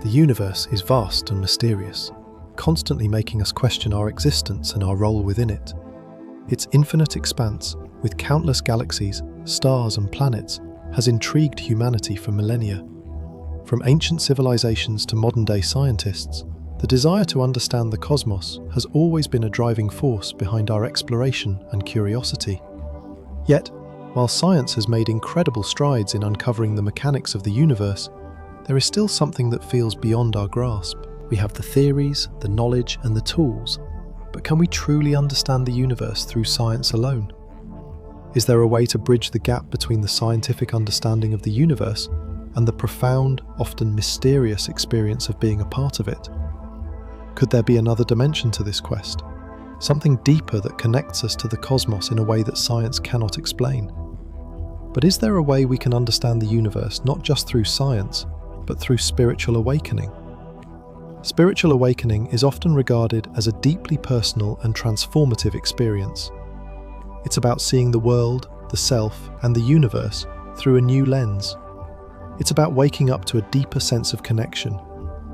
The universe is vast and mysterious, constantly making us question our existence and our role within it. Its infinite expanse, with countless galaxies, stars and planets, has intrigued humanity for millennia. From ancient civilizations to modern-day scientists, the desire to understand the cosmos has always been a driving force behind our exploration and curiosity. Yet, while science has made incredible strides in uncovering the mechanics of the universe, there is still something that feels beyond our grasp. We have the theories, the knowledge, and the tools, but can we truly understand the universe through science alone? Is there a way to bridge the gap between the scientific understanding of the universe and the profound, often mysterious experience of being a part of it? Could there be another dimension to this quest? Something deeper that connects us to the cosmos in a way that science cannot explain? But is there a way we can understand the universe not just through science, but through spiritual awakening? Spiritual awakening is often regarded as a deeply personal and transformative experience. It's about seeing the world, the self, and the universe through a new lens. It's about waking up to a deeper sense of connection,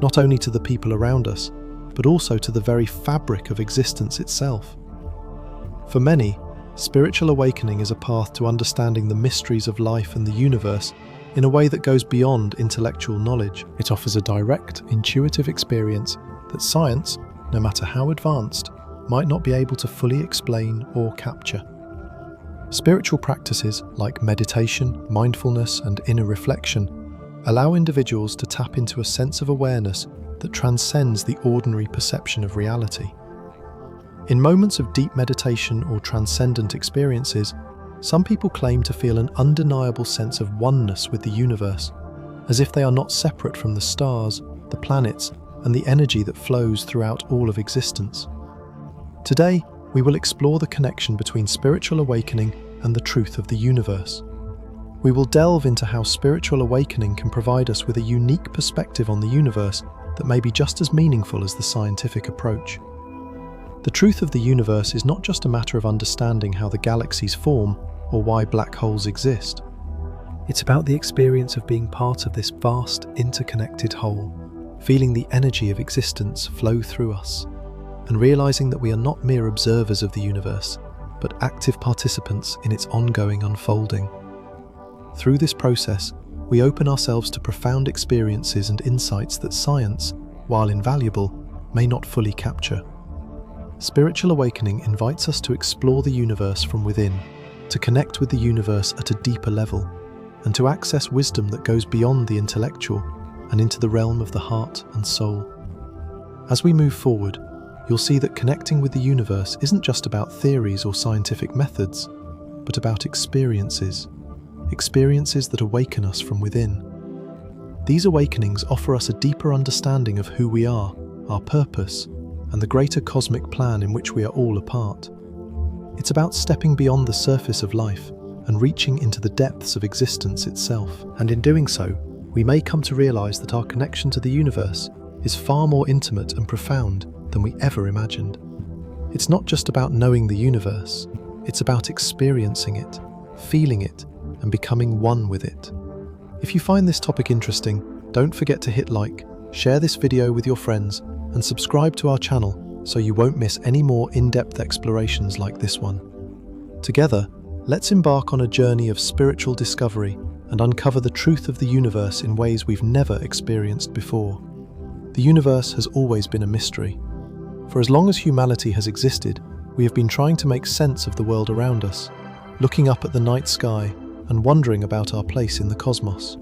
not only to the people around us, but also to the very fabric of existence itself. For many, spiritual awakening is a path to understanding the mysteries of life and the universe in a way that goes beyond intellectual knowledge. It offers a direct, intuitive experience that science, no matter how advanced, might not be able to fully explain or capture. Spiritual practices like meditation, mindfulness, and inner reflection allow individuals to tap into a sense of awareness that transcends the ordinary perception of reality. In moments of deep meditation or transcendent experiences, some people claim to feel an undeniable sense of oneness with the universe, as if they are not separate from the stars, the planets, and the energy that flows throughout all of existence. Today, we will explore the connection between spiritual awakening and the truth of the universe. We will delve into how spiritual awakening can provide us with a unique perspective on the universe that may be just as meaningful as the scientific approach. The truth of the universe is not just a matter of understanding how the galaxies form or why black holes exist. It's about the experience of being part of this vast, interconnected whole, feeling the energy of existence flow through us, and realizing that we are not mere observers of the universe, but active participants in its ongoing unfolding. Through this process, we open ourselves to profound experiences and insights that science, while invaluable, may not fully capture. Spiritual awakening invites us to explore the universe from within, to connect with the universe at a deeper level, and to access wisdom that goes beyond the intellectual and into the realm of the heart and soul. As we move forward, you'll see that connecting with the universe isn't just about theories or scientific methods, but about experiences that awaken us from within. These awakenings offer us a deeper understanding of who we are, our purpose, and the greater cosmic plan in which we are all a part. It's about stepping beyond the surface of life and reaching into the depths of existence itself. And in doing so, we may come to realize that our connection to the universe is far more intimate and profound than we ever imagined. It's not just about knowing the universe, it's about experiencing it, feeling it, and becoming one with it. If you find this topic interesting, don't forget to hit like, share this video with your friends, and subscribe to our channel so you won't miss any more in-depth explorations like this one. Together, let's embark on a journey of spiritual discovery and uncover the truth of the universe in ways we've never experienced before. The universe has always been a mystery. For as long as humanity has existed, we have been trying to make sense of the world around us, looking up at the night sky and wondering about our place in the cosmos.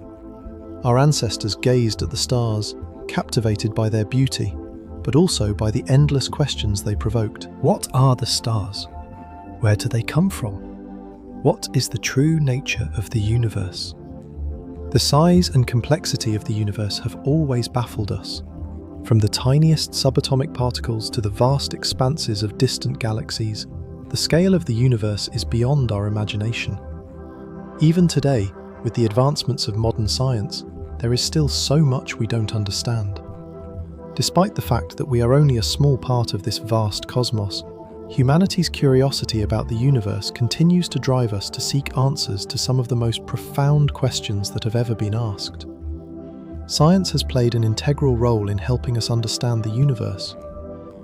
Our ancestors gazed at the stars, captivated by their beauty, but also by the endless questions they provoked. What are the stars? Where do they come from? What is the true nature of the universe? The size and complexity of the universe have always baffled us. From the tiniest subatomic particles to the vast expanses of distant galaxies, the scale of the universe is beyond our imagination. Even today, with the advancements of modern science, there is still so much we don't understand. Despite the fact that we are only a small part of this vast cosmos, humanity's curiosity about the universe continues to drive us to seek answers to some of the most profound questions that have ever been asked. Science has played an integral role in helping us understand the universe.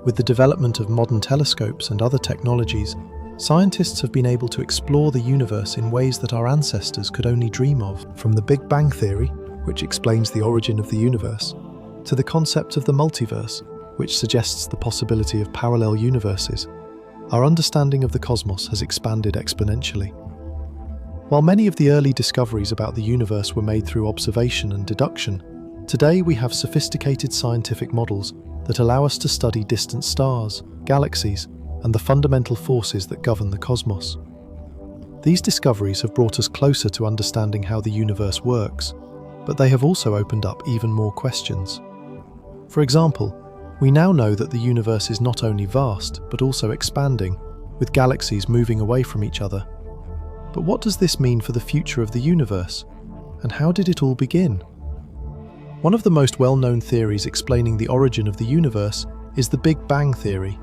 With the development of modern telescopes and other technologies, scientists have been able to explore the universe in ways that our ancestors could only dream of. From the Big Bang Theory, which explains the origin of the universe, to the concept of the multiverse, which suggests the possibility of parallel universes, our understanding of the cosmos has expanded exponentially. While many of the early discoveries about the universe were made through observation and deduction, today we have sophisticated scientific models that allow us to study distant stars, galaxies, and the fundamental forces that govern the cosmos. These discoveries have brought us closer to understanding how the universe works, but they have also opened up even more questions. For example, we now know that the universe is not only vast, but also expanding, with galaxies moving away from each other. But what does this mean for the future of the universe? And how did it all begin? One of the most well-known theories explaining the origin of the universe is the Big Bang Theory.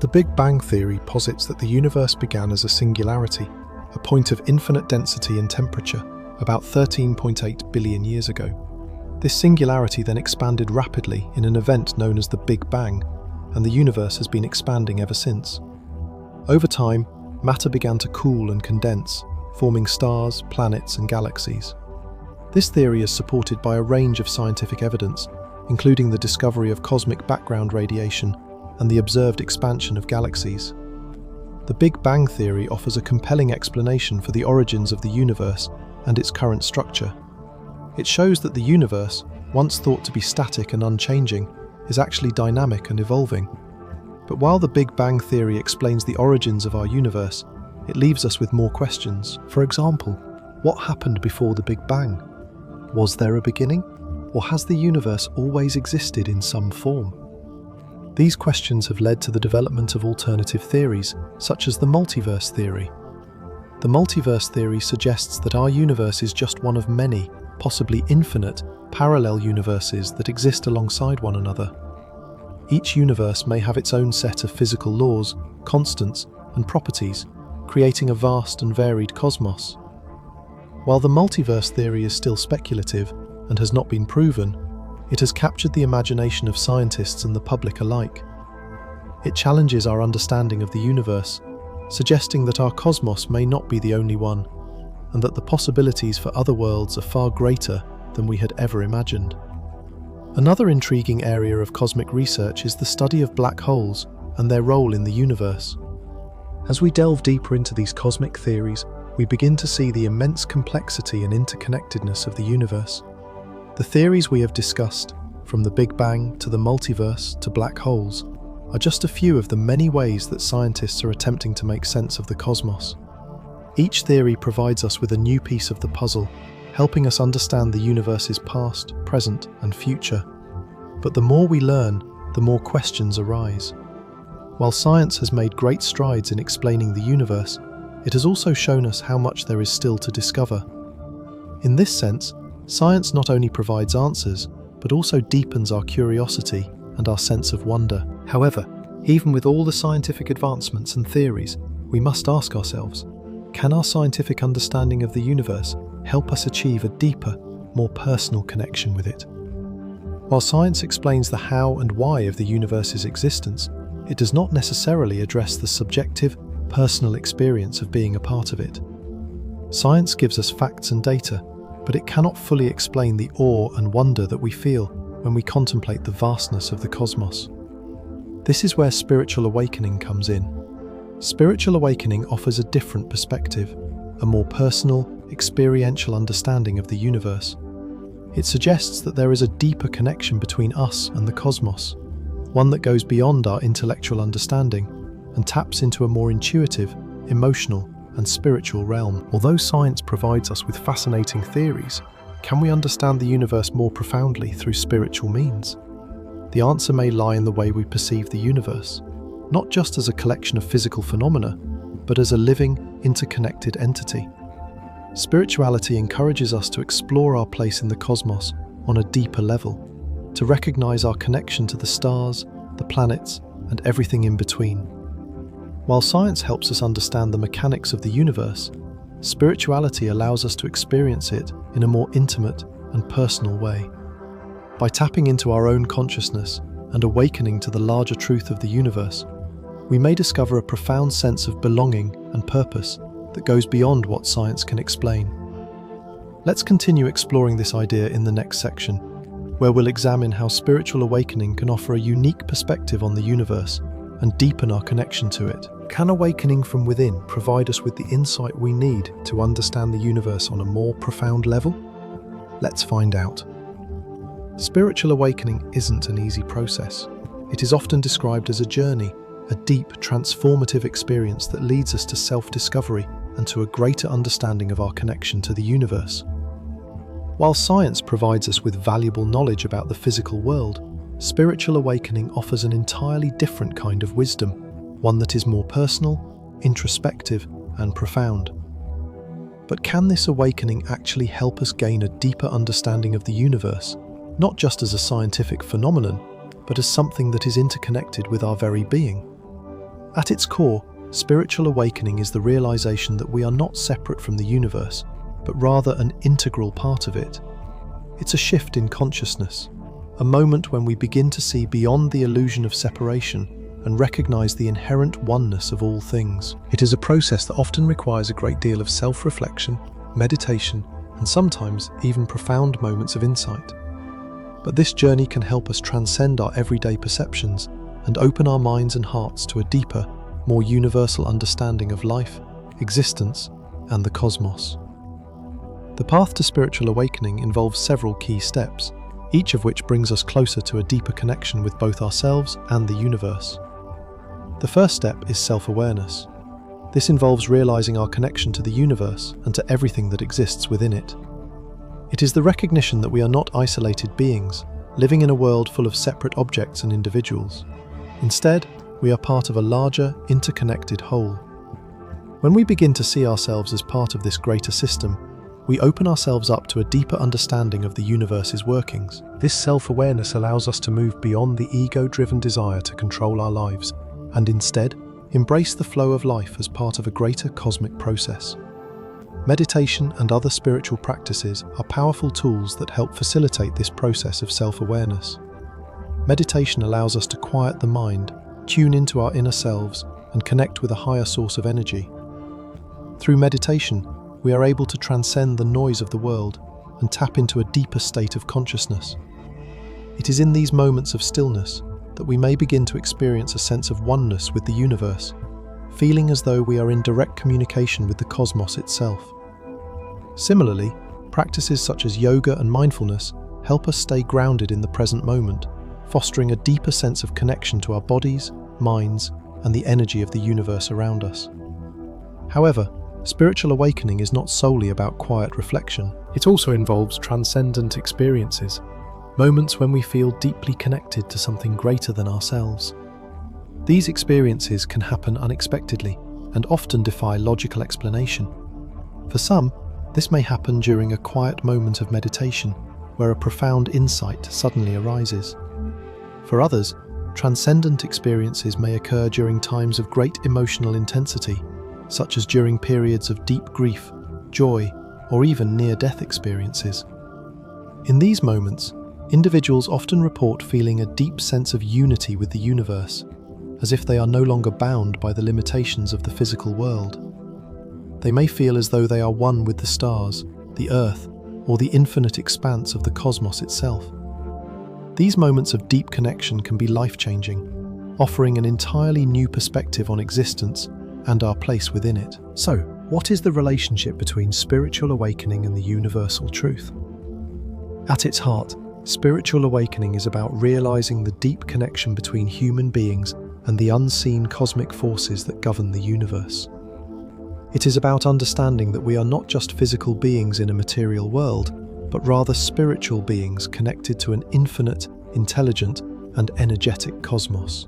The Big Bang Theory posits that the universe began as a singularity, a point of infinite density and temperature, about 13.8 billion years ago. This singularity then expanded rapidly in an event known as the Big Bang, and the universe has been expanding ever since. Over time, matter began to cool and condense, forming stars, planets, and galaxies. This theory is supported by a range of scientific evidence, including the discovery of cosmic background radiation and the observed expansion of galaxies. The Big Bang Theory offers a compelling explanation for the origins of the universe and its current structure. It shows that the universe, once thought to be static and unchanging, is actually dynamic and evolving. But while the Big Bang Theory explains the origins of our universe, it leaves us with more questions. For example, what happened before the Big Bang? Was there a beginning? Or has the universe always existed in some form? These questions have led to the development of alternative theories, such as the multiverse theory. The multiverse theory suggests that our universe is just one of many, possibly infinite, parallel universes that exist alongside one another. Each universe may have its own set of physical laws, constants, and properties, creating a vast and varied cosmos. While the multiverse theory is still speculative and has not been proven, it has captured the imagination of scientists and the public alike. It challenges our understanding of the universe, suggesting that our cosmos may not be the only one, and that the possibilities for other worlds are far greater than we had ever imagined. Another intriguing area of cosmic research is the study of black holes and their role in the universe. As we delve deeper into these cosmic theories, we begin to see the immense complexity and interconnectedness of the universe. The theories we have discussed, from the Big Bang to the multiverse to black holes, are just a few of the many ways that scientists are attempting to make sense of the cosmos. Each theory provides us with a new piece of the puzzle, helping us understand the universe's past, present, and future. But the more we learn, the more questions arise. While science has made great strides in explaining the universe, it has also shown us how much there is still to discover. In this sense, science not only provides answers, but also deepens our curiosity and our sense of wonder. However, even with all the scientific advancements and theories, we must ask ourselves, can our scientific understanding of the universe help us achieve a deeper, more personal connection with it? While science explains the how and why of the universe's existence, it does not necessarily address the subjective, personal experience of being a part of it. Science gives us facts and data, but it cannot fully explain the awe and wonder that we feel when we contemplate the vastness of the cosmos. This is where spiritual awakening comes in. Spiritual awakening offers a different perspective, a more personal, experiential understanding of the universe. It suggests that there is a deeper connection between us and the cosmos, one that goes beyond our intellectual understanding and taps into a more intuitive, emotional, and spiritual realm. Although science provides us with fascinating theories, can we understand the universe more profoundly through spiritual means? The answer may lie in the way we perceive the universe, not just as a collection of physical phenomena, but as a living, interconnected entity. Spirituality encourages us to explore our place in the cosmos on a deeper level, to recognize our connection to the stars, the planets, and everything in between. While science helps us understand the mechanics of the universe, spirituality allows us to experience it in a more intimate and personal way. By tapping into our own consciousness and awakening to the larger truth of the universe, we may discover a profound sense of belonging and purpose that goes beyond what science can explain. Let's continue exploring this idea in the next section, where we'll examine how spiritual awakening can offer a unique perspective on the universe and deepen our connection to it. Can awakening from within provide us with the insight we need to understand the universe on a more profound level? Let's find out. Spiritual awakening isn't an easy process. It is often described as a journey, a deep, transformative experience that leads us to self-discovery and to a greater understanding of our connection to the universe. While science provides us with valuable knowledge about the physical world, spiritual awakening offers an entirely different kind of wisdom, one that is more personal, introspective, and profound. But can this awakening actually help us gain a deeper understanding of the universe, not just as a scientific phenomenon, but as something that is interconnected with our very being? At its core, spiritual awakening is the realization that we are not separate from the universe, but rather an integral part of it. It's a shift in consciousness, a moment when we begin to see beyond the illusion of separation and recognize the inherent oneness of all things. It is a process that often requires a great deal of self-reflection, meditation, and sometimes even profound moments of insight. But this journey can help us transcend our everyday perceptions and open our minds and hearts to a deeper, more universal understanding of life, existence, and the cosmos. The path to spiritual awakening involves several key steps, each of which brings us closer to a deeper connection with both ourselves and the universe. The first step is self-awareness. This involves realizing our connection to the universe and to everything that exists within it. It is the recognition that we are not isolated beings, living in a world full of separate objects and individuals. Instead, we are part of a larger, interconnected whole. When we begin to see ourselves as part of this greater system, we open ourselves up to a deeper understanding of the universe's workings. This self-awareness allows us to move beyond the ego-driven desire to control our lives, and instead, embrace the flow of life as part of a greater cosmic process. Meditation and other spiritual practices are powerful tools that help facilitate this process of self-awareness. Meditation allows us to quiet the mind, tune into our inner selves, and connect with a higher source of energy. Through meditation, we are able to transcend the noise of the world and tap into a deeper state of consciousness. It is in these moments of stillness that we may begin to experience a sense of oneness with the universe, feeling as though we are in direct communication with the cosmos itself. Similarly, practices such as yoga and mindfulness help us stay grounded in the present moment, fostering a deeper sense of connection to our bodies, minds, and the energy of the universe around us. However, spiritual awakening is not solely about quiet reflection. It also involves transcendent experiences, moments when we feel deeply connected to something greater than ourselves. These experiences can happen unexpectedly and often defy logical explanation. For some, this may happen during a quiet moment of meditation, where a profound insight suddenly arises. For others, transcendent experiences may occur during times of great emotional intensity, such as during periods of deep grief, joy, or even near-death experiences. In these moments, individuals often report feeling a deep sense of unity with the universe, as if they are no longer bound by the limitations of the physical world. They may feel as though they are one with the stars, the earth, or the infinite expanse of the cosmos itself. These moments of deep connection can be life-changing, offering an entirely new perspective on existence and our place within it. So, what is the relationship between spiritual awakening and the universal truth? At its heart, spiritual awakening is about realizing the deep connection between human beings and the unseen cosmic forces that govern the universe. It is about understanding that we are not just physical beings in a material world, but rather spiritual beings connected to an infinite, intelligent, and energetic cosmos.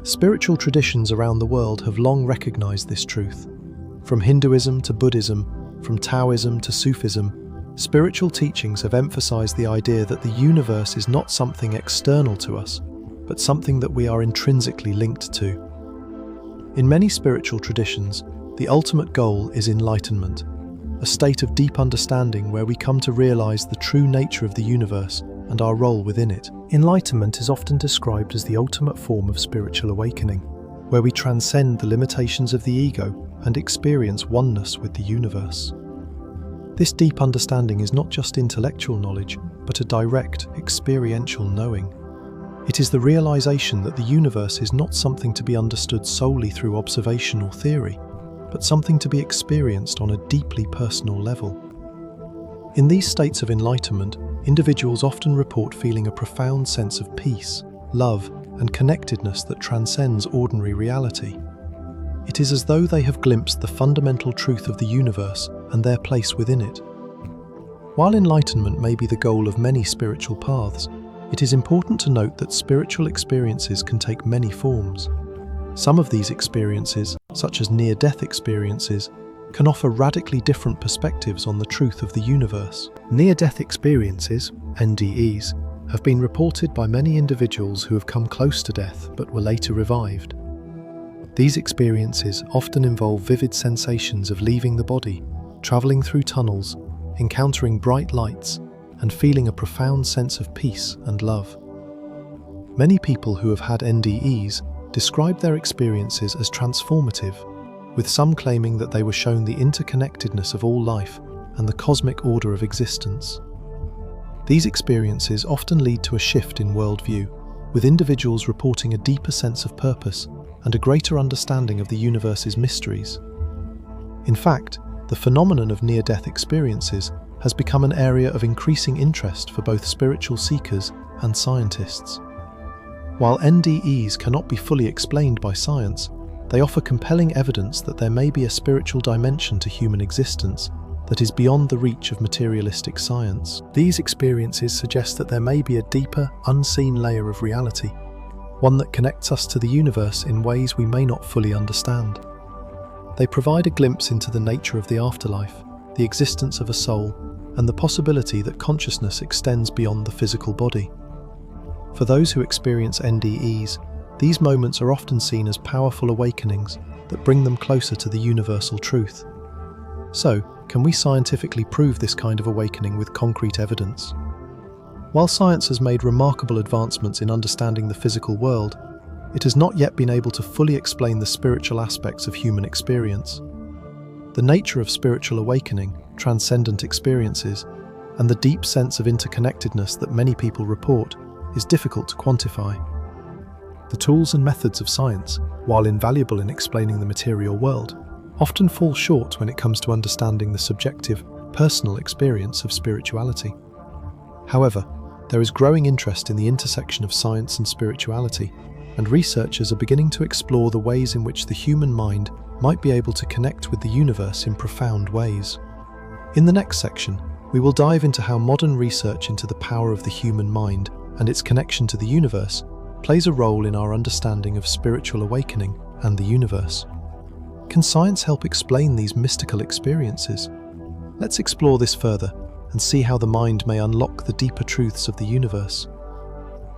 Spiritual traditions around the world have long recognized this truth. From Hinduism to Buddhism, from Taoism to Sufism, spiritual teachings have emphasized the idea that the universe is not something external to us, but something that we are intrinsically linked to. In many spiritual traditions, the ultimate goal is enlightenment, a state of deep understanding where we come to realize the true nature of the universe and our role within it. Enlightenment is often described as the ultimate form of spiritual awakening, where we transcend the limitations of the ego and experience oneness with the universe. This deep understanding is not just intellectual knowledge, but a direct, experiential knowing. It is the realization that the universe is not something to be understood solely through observation or theory, but something to be experienced on a deeply personal level. In these states of enlightenment, individuals often report feeling a profound sense of peace, love, and connectedness that transcends ordinary reality. It is as though they have glimpsed the fundamental truth of the universe and their place within it. While enlightenment may be the goal of many spiritual paths, it is important to note that spiritual experiences can take many forms. Some of these experiences, such as near-death experiences, can offer radically different perspectives on the truth of the universe. Near-death experiences, NDEs, have been reported by many individuals who have come close to death but were later revived. These experiences often involve vivid sensations of leaving the body, traveling through tunnels, encountering bright lights, and feeling a profound sense of peace and love. Many people who have had NDEs describe their experiences as transformative, with some claiming that they were shown the interconnectedness of all life and the cosmic order of existence. These experiences often lead to a shift in worldview, with individuals reporting a deeper sense of purpose and a greater understanding of the universe's mysteries. In fact, the phenomenon of near-death experiences has become an area of increasing interest for both spiritual seekers and scientists. While NDEs cannot be fully explained by science, they offer compelling evidence that there may be a spiritual dimension to human existence that is beyond the reach of materialistic science. These experiences suggest that there may be a deeper, unseen layer of reality, one that connects us to the universe in ways we may not fully understand. They provide a glimpse into the nature of the afterlife, the existence of a soul, and the possibility that consciousness extends beyond the physical body. For those who experience NDEs, these moments are often seen as powerful awakenings that bring them closer to the universal truth. So, can we scientifically prove this kind of awakening with concrete evidence? While science has made remarkable advancements in understanding the physical world, it has not yet been able to fully explain the spiritual aspects of human experience. The nature of spiritual awakening, transcendent experiences, and the deep sense of interconnectedness that many people report is difficult to quantify. The tools and methods of science, while invaluable in explaining the material world, often fall short when it comes to understanding the subjective, personal experience of spirituality. However, there is growing interest in the intersection of science and spirituality, and researchers are beginning to explore the ways in which the human mind might be able to connect with the universe in profound ways. In the next section, we will dive into how modern research into the power of the human mind and its connection to the universe plays a role in our understanding of spiritual awakening and the universe. Can science help explain these mystical experiences? Let's explore this further and see how the mind may unlock the deeper truths of the universe.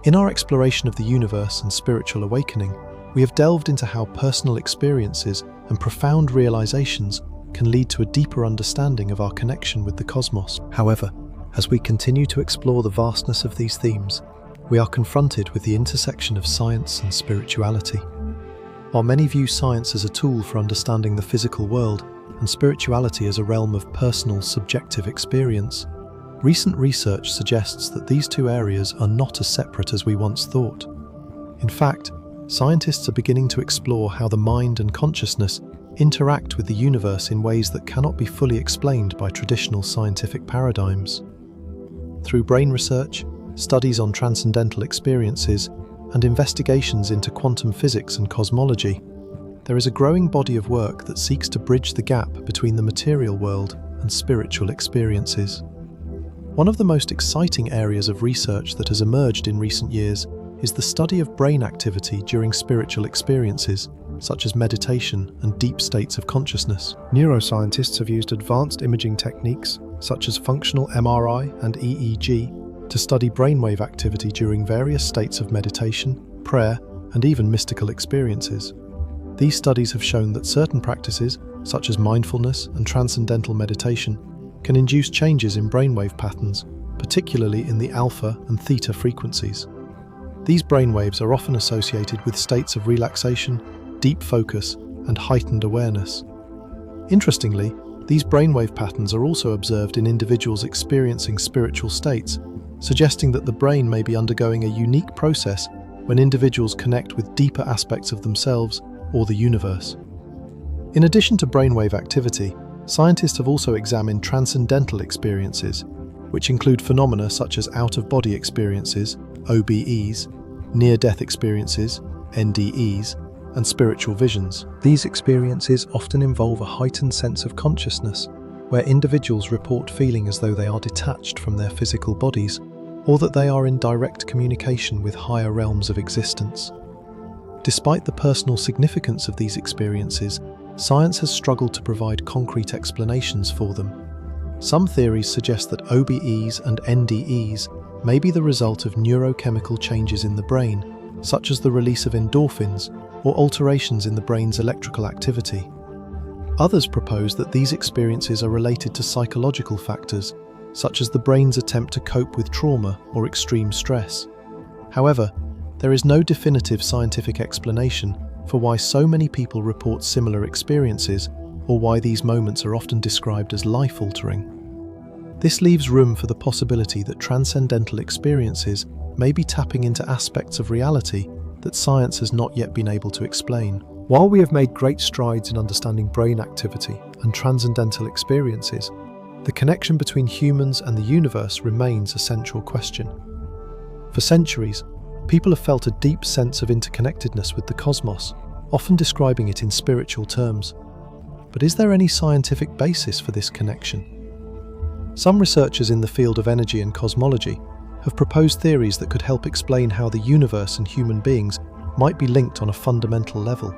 In our exploration of the universe and spiritual awakening, we have delved into how personal experiences and profound realizations can lead to a deeper understanding of our connection with the cosmos. However, as we continue to explore the vastness of these themes, we are confronted with the intersection of science and spirituality. While many view science as a tool for understanding the physical world and spirituality as a realm of personal, subjective experience, recent research suggests that these two areas are not as separate as we once thought. In fact, scientists are beginning to explore how the mind and consciousness interact with the universe in ways that cannot be fully explained by traditional scientific paradigms. Through brain research, studies on transcendental experiences, and investigations into quantum physics and cosmology, there is a growing body of work that seeks to bridge the gap between the material world and spiritual experiences. One of the most exciting areas of research that has emerged in recent years is the study of brain activity during spiritual experiences, such as meditation and deep states of consciousness. Neuroscientists have used advanced imaging techniques, such as functional MRI and EEG, to study brainwave activity during various states of meditation, prayer, and even mystical experiences. These studies have shown that certain practices, such as mindfulness and transcendental meditation, can induce changes in brainwave patterns, particularly in the alpha and theta frequencies. These brainwaves are often associated with states of relaxation, deep focus, and heightened awareness. Interestingly, these brainwave patterns are also observed in individuals experiencing spiritual states, suggesting that the brain may be undergoing a unique process when individuals connect with deeper aspects of themselves or the universe. In addition to brainwave activity, scientists have also examined transcendental experiences, which include phenomena such as out-of-body experiences, OBEs, near-death experiences, NDEs, and spiritual visions. These experiences often involve a heightened sense of consciousness, where individuals report feeling as though they are detached from their physical bodies, or that they are in direct communication with higher realms of existence. Despite the personal significance of these experiences, science has struggled to provide concrete explanations for them. Some theories suggest that OBEs and NDEs may be the result of neurochemical changes in the brain, such as the release of endorphins or alterations in the brain's electrical activity. Others propose that these experiences are related to psychological factors, such as the brain's attempt to cope with trauma or extreme stress. However, there is no definitive scientific explanation for why so many people report similar experiences or why these moments are often described as life-altering. This leaves room for the possibility that transcendental experiences may be tapping into aspects of reality that science has not yet been able to explain. While we have made great strides in understanding brain activity and transcendental experiences, the connection between humans and the universe remains a central question. For centuries, people have felt a deep sense of interconnectedness with the cosmos, often describing it in spiritual terms. But is there any scientific basis for this connection? Some researchers in the field of energy and cosmology have proposed theories that could help explain how the universe and human beings might be linked on a fundamental level.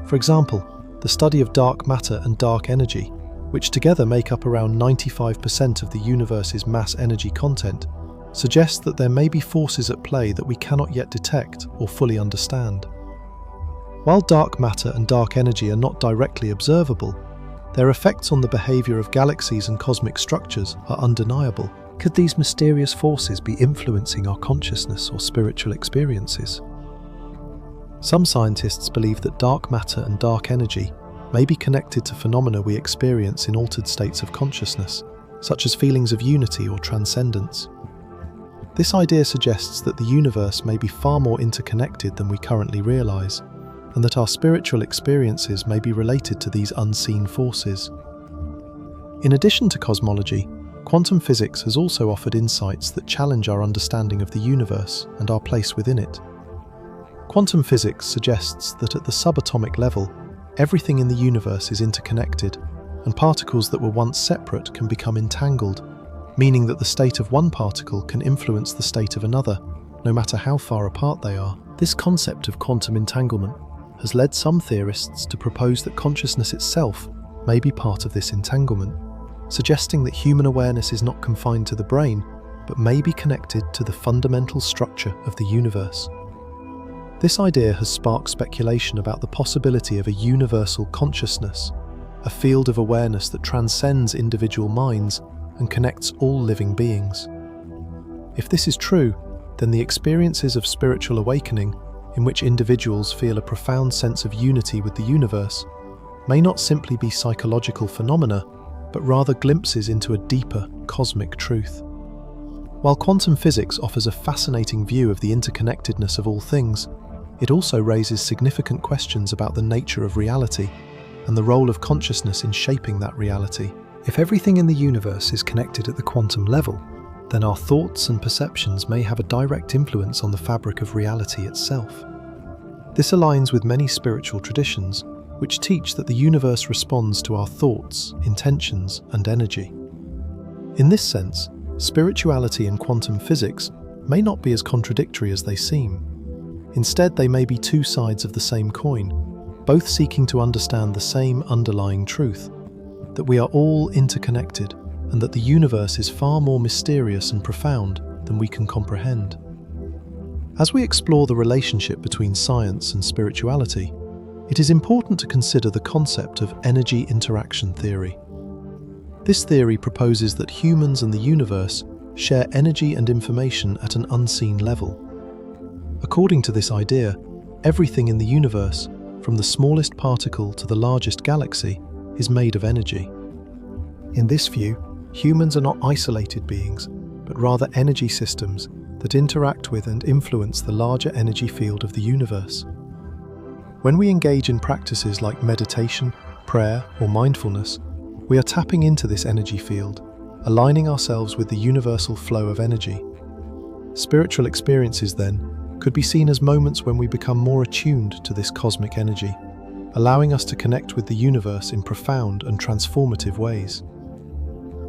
For example, the study of dark matter and dark energy, which together make up around 95% of the universe's mass energy content, suggests that there may be forces at play that we cannot yet detect or fully understand. While dark matter and dark energy are not directly observable, their effects on the behavior of galaxies and cosmic structures are undeniable. Could these mysterious forces be influencing our consciousness or spiritual experiences? Some scientists believe that dark matter and dark energy may be connected to phenomena we experience in altered states of consciousness, such as feelings of unity or transcendence. This idea suggests that the universe may be far more interconnected than we currently realize, and that our spiritual experiences may be related to these unseen forces. In addition to cosmology, quantum physics has also offered insights that challenge our understanding of the universe and our place within it. Quantum physics suggests that at the subatomic level, everything in the universe is interconnected, and particles that were once separate can become entangled, meaning that the state of one particle can influence the state of another, no matter how far apart they are. This concept of quantum entanglement has led some theorists to propose that consciousness itself may be part of this entanglement, suggesting that human awareness is not confined to the brain, but may be connected to the fundamental structure of the universe. This idea has sparked speculation about the possibility of a universal consciousness, a field of awareness that transcends individual minds and connects all living beings. If this is true, then the experiences of spiritual awakening, in which individuals feel a profound sense of unity with the universe, may not simply be psychological phenomena, but rather glimpses into a deeper cosmic truth. While quantum physics offers a fascinating view of the interconnectedness of all things, it also raises significant questions about the nature of reality and the role of consciousness in shaping that reality. If everything in the universe is connected at the quantum level, then our thoughts and perceptions may have a direct influence on the fabric of reality itself. This aligns with many spiritual traditions, which teach that the universe responds to our thoughts, intentions, and energy. In this sense, spirituality and quantum physics may not be as contradictory as they seem. Instead, they may be two sides of the same coin, both seeking to understand the same underlying truth, that we are all interconnected and that the universe is far more mysterious and profound than we can comprehend. As we explore the relationship between science and spirituality, it is important to consider the concept of energy interaction theory. This theory proposes that humans and the universe share energy and information at an unseen level. According to this idea, everything in the universe, from the smallest particle to the largest galaxy, is made of energy. In this view, humans are not isolated beings, but rather energy systems that interact with and influence the larger energy field of the universe. When we engage in practices like meditation, prayer, or mindfulness, we are tapping into this energy field, aligning ourselves with the universal flow of energy. Spiritual experiences, then, could be seen as moments when we become more attuned to this cosmic energy, allowing us to connect with the universe in profound and transformative ways.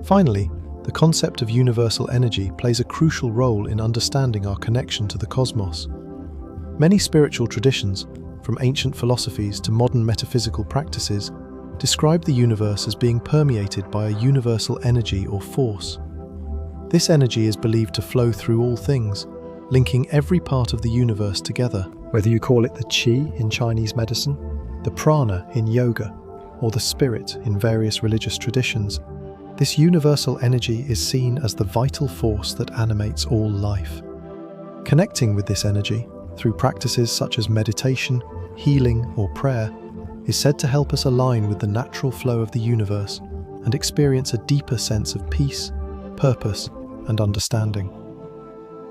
Finally, the concept of universal energy plays a crucial role in understanding our connection to the cosmos. Many spiritual traditions, from ancient philosophies to modern metaphysical practices, describe the universe as being permeated by a universal energy or force. This energy is believed to flow through all things, linking every part of the universe together. Whether you call it the qi in Chinese medicine, the prana in yoga, or the spirit in various religious traditions, this universal energy is seen as the vital force that animates all life. Connecting with this energy, through practices such as meditation, healing, or prayer, is said to help us align with the natural flow of the universe and experience a deeper sense of peace, purpose, and understanding.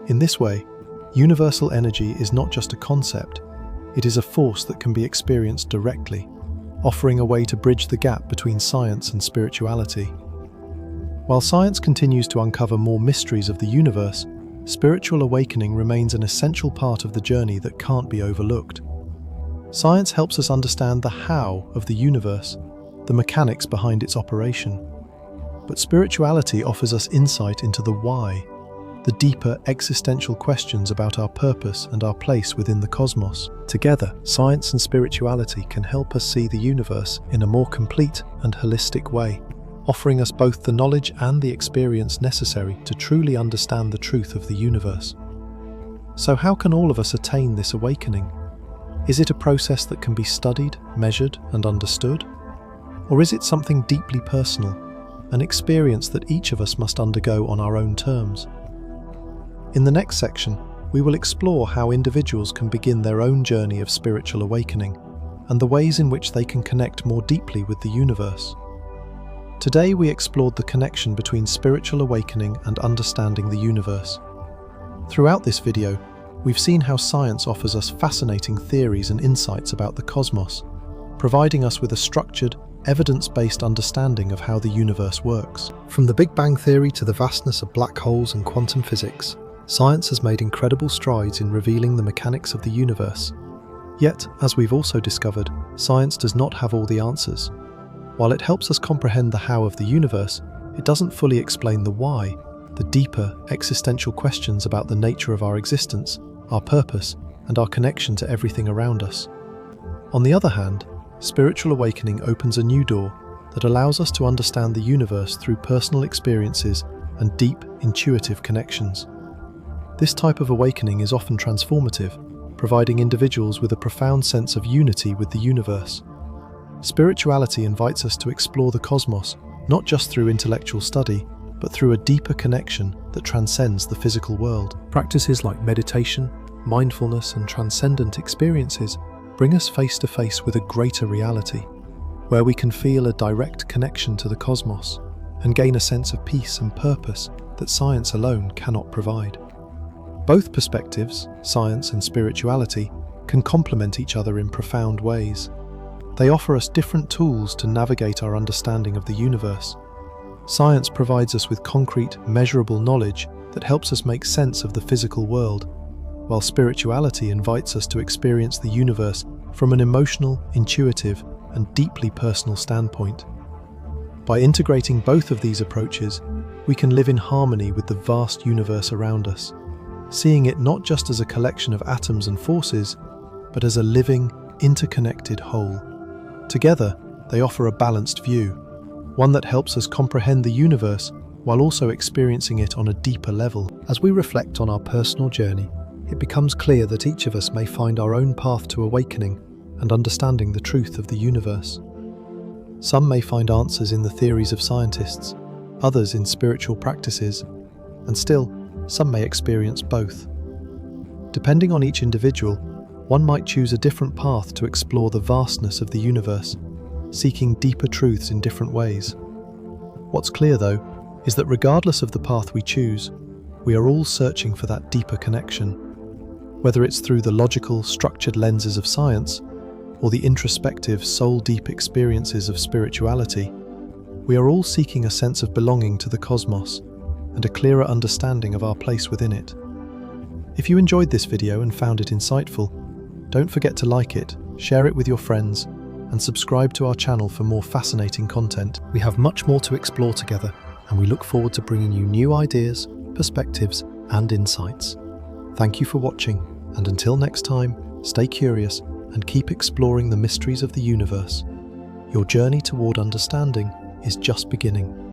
In this way, universal energy is not just a concept, it is a force that can be experienced directly, offering a way to bridge the gap between science and spirituality. While science continues to uncover more mysteries of the universe, spiritual awakening remains an essential part of the journey that can't be overlooked. Science helps us understand the how of the universe, the mechanics behind its operation. But spirituality offers us insight into the why, the deeper existential questions about our purpose and our place within the cosmos. Together, science and spirituality can help us see the universe in a more complete and holistic way, offering us both the knowledge and the experience necessary to truly understand the truth of the universe. So how can all of us attain this awakening? Is it a process that can be studied, measured, and understood? Or is it something deeply personal, an experience that each of us must undergo on our own terms? In the next section, we will explore how individuals can begin their own journey of spiritual awakening and the ways in which they can connect more deeply with the universe. Today we explored the connection between spiritual awakening and understanding the universe. Throughout this video, we've seen how science offers us fascinating theories and insights about the cosmos, providing us with a structured, evidence-based understanding of how the universe works. From the Big Bang Theory to the vastness of black holes and quantum physics, science has made incredible strides in revealing the mechanics of the universe. Yet, as we've also discovered, science does not have all the answers. While it helps us comprehend the how of the universe, it doesn't fully explain the why, the deeper, existential questions about the nature of our existence, our purpose, and our connection to everything around us. On the other hand, spiritual awakening opens a new door that allows us to understand the universe through personal experiences and deep, intuitive connections. This type of awakening is often transformative, providing individuals with a profound sense of unity with the universe. Spirituality invites us to explore the cosmos, not just through intellectual study, but through a deeper connection that transcends the physical world. Practices like meditation, mindfulness, and transcendent experiences bring us face to face with a greater reality, where we can feel a direct connection to the cosmos and gain a sense of peace and purpose that science alone cannot provide. Both perspectives, science and spirituality, can complement each other in profound ways. They offer us different tools to navigate our understanding of the universe. Science provides us with concrete, measurable knowledge that helps us make sense of the physical world, while spirituality invites us to experience the universe from an emotional, intuitive, and deeply personal standpoint. By integrating both of these approaches, we can live in harmony with the vast universe around us, seeing it not just as a collection of atoms and forces, but as a living, interconnected whole. Together, they offer a balanced view, one that helps us comprehend the universe while also experiencing it on a deeper level. As we reflect on our personal journey, it becomes clear that each of us may find our own path to awakening and understanding the truth of the universe. Some may find answers in the theories of scientists, others in spiritual practices, and still, some may experience both. Depending on each individual, one might choose a different path to explore the vastness of the universe, seeking deeper truths in different ways. What's clear, though, is that regardless of the path we choose, we are all searching for that deeper connection. Whether it's through the logical, structured lenses of science, or the introspective, soul-deep experiences of spirituality, we are all seeking a sense of belonging to the cosmos and a clearer understanding of our place within it. If you enjoyed this video and found it insightful, don't forget to like it, share it with your friends, and subscribe to our channel for more fascinating content. We have much more to explore together, and we look forward to bringing you new ideas, perspectives, and insights. Thank you for watching, and until next time, stay curious and keep exploring the mysteries of the universe. Your journey toward understanding is just beginning.